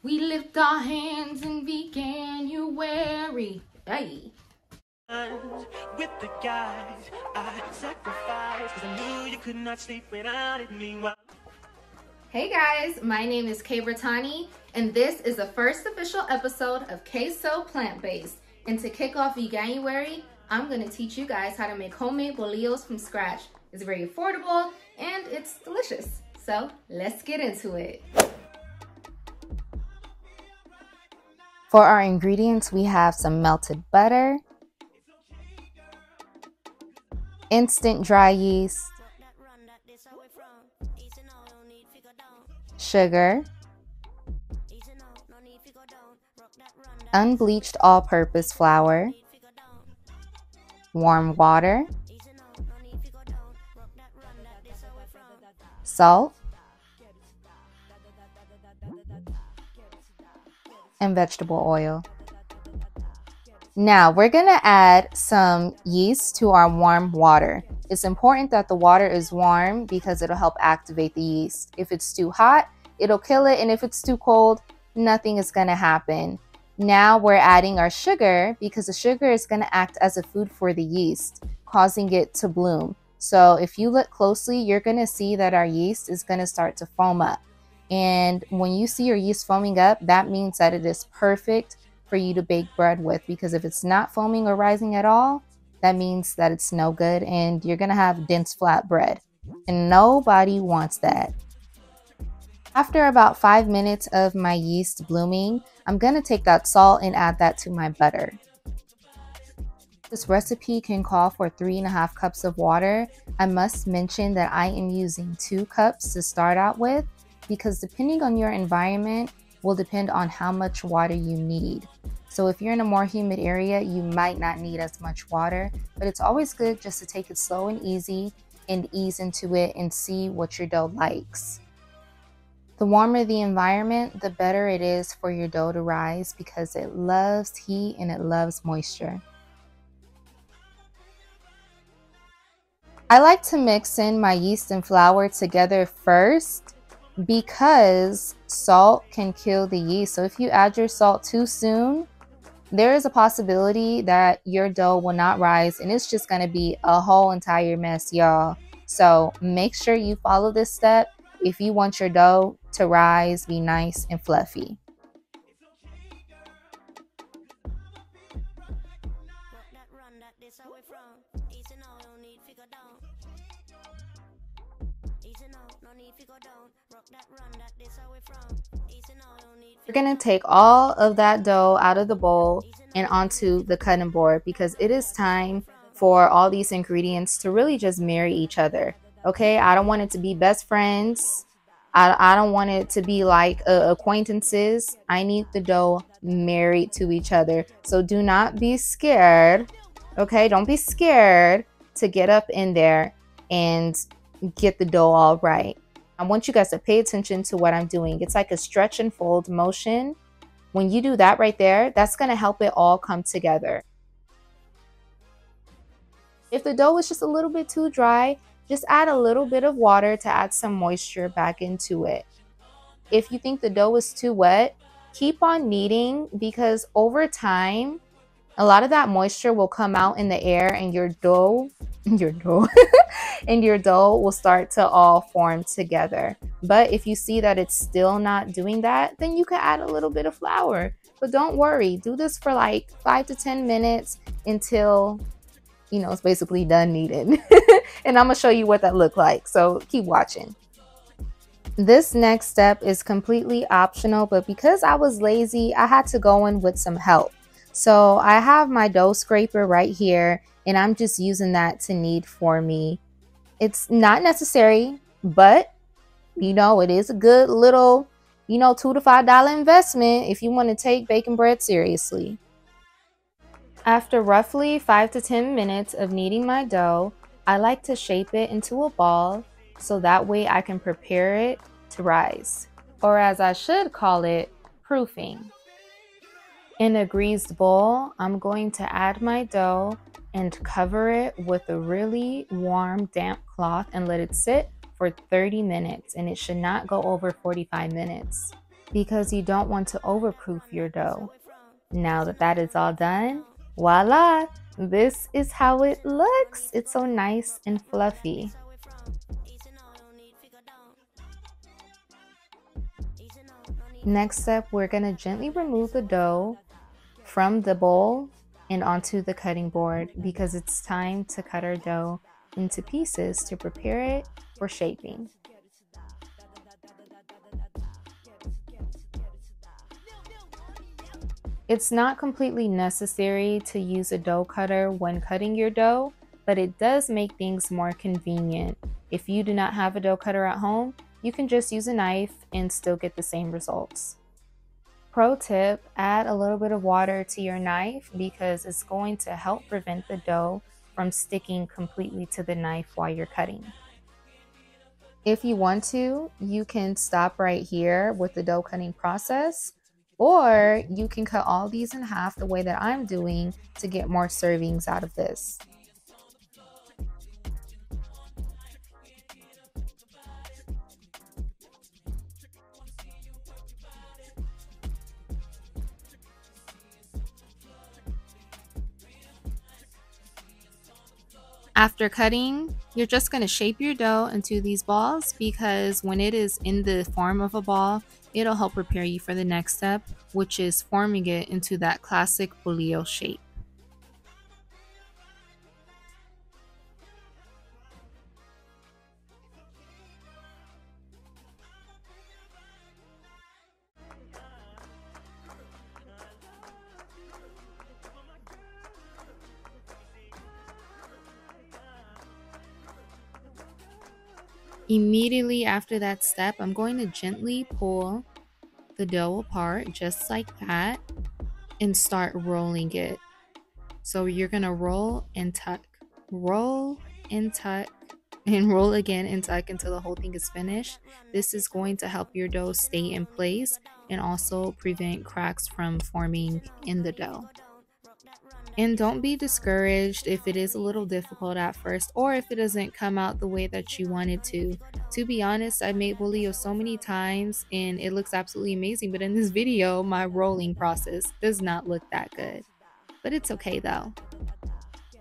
We lift our hands in Veganuary. Hey. With the guys, I sacrificed 'cause I knew you could not sleep without it. Meanwhile. Hey guys, my name is Brittany, and this is the first official episode of K-So Plant-Based. And to kick off Veganuary, I'm going to teach you guys how to make homemade bolillos from scratch. It's very affordable and it's delicious. So let's get into it. For our ingredients, we have some melted butter, instant dry yeast, sugar, unbleached all-purpose flour, warm water, salt, and vegetable oil. Now we're gonna add some yeast to our warm water. It's important that the water is warm because it'll help activate the yeast. If it's too hot, it'll kill it, and if it's too cold, nothing is gonna happen. Now we're adding our sugar because the sugar is gonna act as a food for the yeast, causing it to bloom. So if you look closely, you're gonna see that our yeast is gonna start to foam up. And when you see your yeast foaming up, that means that it is perfect for you to bake bread with, because if it's not foaming or rising at all, that means that it's no good and you're gonna have dense flat bread, and nobody wants that. After about 5 minutes of my yeast blooming, I'm gonna take that salt and add that to my butter. This recipe can call for 3.5 cups of water. I must mention that I am using 2 cups to start out with, because depending on your environment will depend on how much water you need. So if you're in a more humid area, you might not need as much water, but it's always good just to take it slow and easy and ease into it and see what your dough likes. The warmer the environment, the better it is for your dough to rise, because it loves heat and it loves moisture. I like to mix in my yeast and flour together first, because salt can kill the yeast. So if you add your salt too soon, there is a possibility that your dough will not rise, and it's just going to be a whole entire mess, y'all. So make sure you follow this step if you want your dough to rise, be nice and fluffy. We're going to take all of that dough out of the bowl and onto the cutting board, because it is time for all these ingredients to really just marry each other. Okay, I don't want it to be best friends. I don't want it to be like acquaintances. I need the dough married to each other. So do not be scared. Okay, don't be scared to get up in there and get the dough all right. I want you guys to pay attention to what I'm doing. It's like a stretch and fold motion. When you do that right there, that's going to help it all come together. If the dough is just a little bit too dry, just add a little bit of water to add some moisture back into it. If you think the dough is too wet, keep on kneading, because over time, a lot of that moisture will come out in the air, and your dough and your dough will start to all form together. But if you see that it's still not doing that, then you can add a little bit of flour. But don't worry, do this for like 5 to 10 minutes until, you know, it's basically done kneading. And I'm gonna show you what that looked like, so keep watching. This next step is completely optional, but because I was lazy, I had to go in with some help. So I have my dough scraper right here, and I'm just using that to knead for me. It's not necessary, but you know, it is a good little, you know, $2 to $5 investment if you want to take baking bread seriously. After roughly 5 to 10 minutes of kneading my dough, I like to shape it into a ball, so that way I can prepare it to rise, or as I should call it, proofing. In a greased bowl, I'm going to add my dough and cover it with a really warm, damp cloth and let it sit for 30 minutes, and it should not go over 45 minutes. because you don't want to overproof your dough. Now that that is all done, voila! This is how it looks. It's so nice and fluffy. Next step, we're going to gently remove the dough from the bowl and onto the cutting board because it's time to cut our dough into pieces to prepare it for shaping. It's not completely necessary to use a dough cutter when cutting your dough, but it does make things more convenient. If you do not have a dough cutter at home, you can just use a knife and still get the same results. Pro tip, add a little bit of water to your knife because it's going to help prevent the dough from sticking completely to the knife while you're cutting. If you want to, you can stop right here with the dough cutting process, or you can cut all these in half the way that I'm doing to get more servings out of this. After cutting, you're just going to shape your dough into these balls because when it is in the form of a ball, it'll help prepare you for the next step, which is forming it into that classic bolillo shape. Immediately after that step, I'm going to gently pull the dough apart just like that and start rolling it. So you're going to roll and tuck, roll and tuck, and roll again and tuck until the whole thing is finished. This is going to help your dough stay in place and also prevent cracks from forming in the dough. And don't be discouraged if it is a little difficult at first or if it doesn't come out the way that you want it to. To be honest, I've made bolillos so many times and it looks absolutely amazing, but in this video, my rolling process does not look that good. But it's okay though.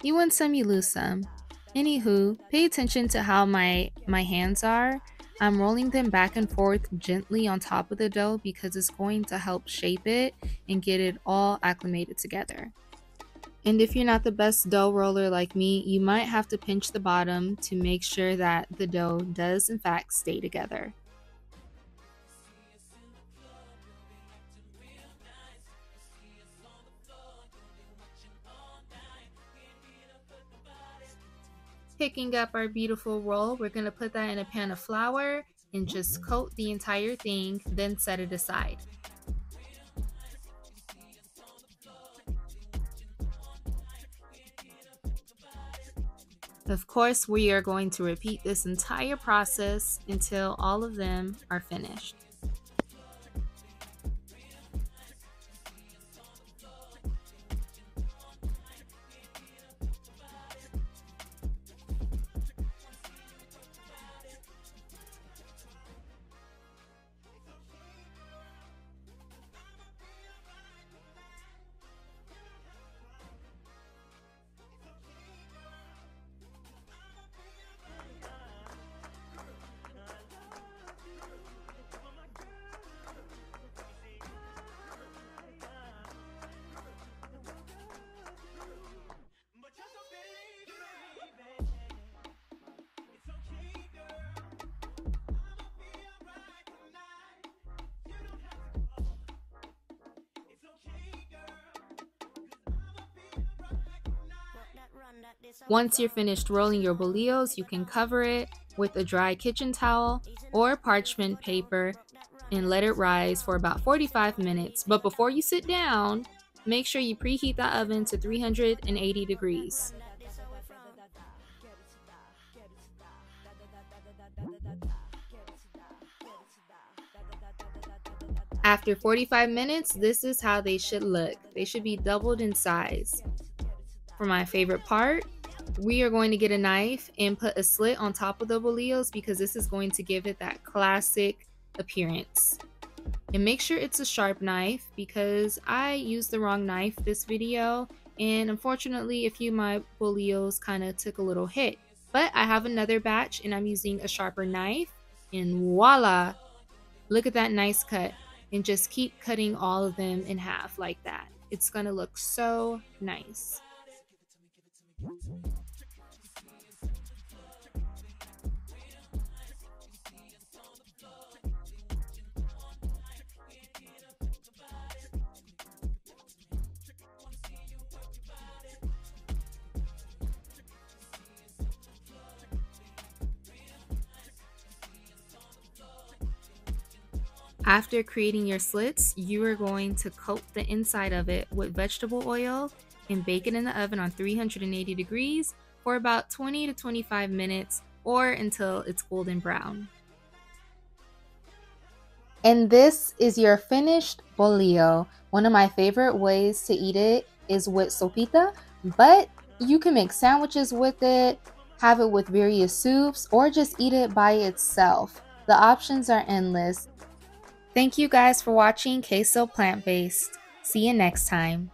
You win some, you lose some. Anywho, pay attention to how my hands are. I'm rolling them back and forth gently on top of the dough because it's going to help shape it and get it all acclimated together. And if you're not the best dough roller like me, you might have to pinch the bottom to make sure that the dough does in fact stay together. Picking up our beautiful roll, we're going to put that in a pan of flour and just coat the entire thing, then set it aside. Of course, we are going to repeat this entire process until all of them are finished. Once you're finished rolling your bolillos, you can cover it with a dry kitchen towel or parchment paper and let it rise for about 45 minutes. But before you sit down, make sure you preheat the oven to 380 degrees. After 45 minutes, this is how they should look. They should be doubled in size. For my favorite part, we are going to get a knife and put a slit on top of the bolillos because this is going to give it that classic appearance. And make sure it's a sharp knife because I used the wrong knife this video, and unfortunately a few of my bolillos kind of took a little hit. But I have another batch and I'm using a sharper knife, and voila, look at that nice cut. And just keep cutting all of them in half like that. It's gonna look so nice. After creating your slits, you are going to coat the inside of it with vegetable oil and bake it in the oven on 380 degrees for about 20 to 25 minutes or until it's golden brown. And this is your finished bolillo. One of my favorite ways to eat it is with sopita, but you can make sandwiches with it, have it with various soups, or just eat it by itself. The options are endless. Thank you guys for watching Queso Plant Based. See you next time.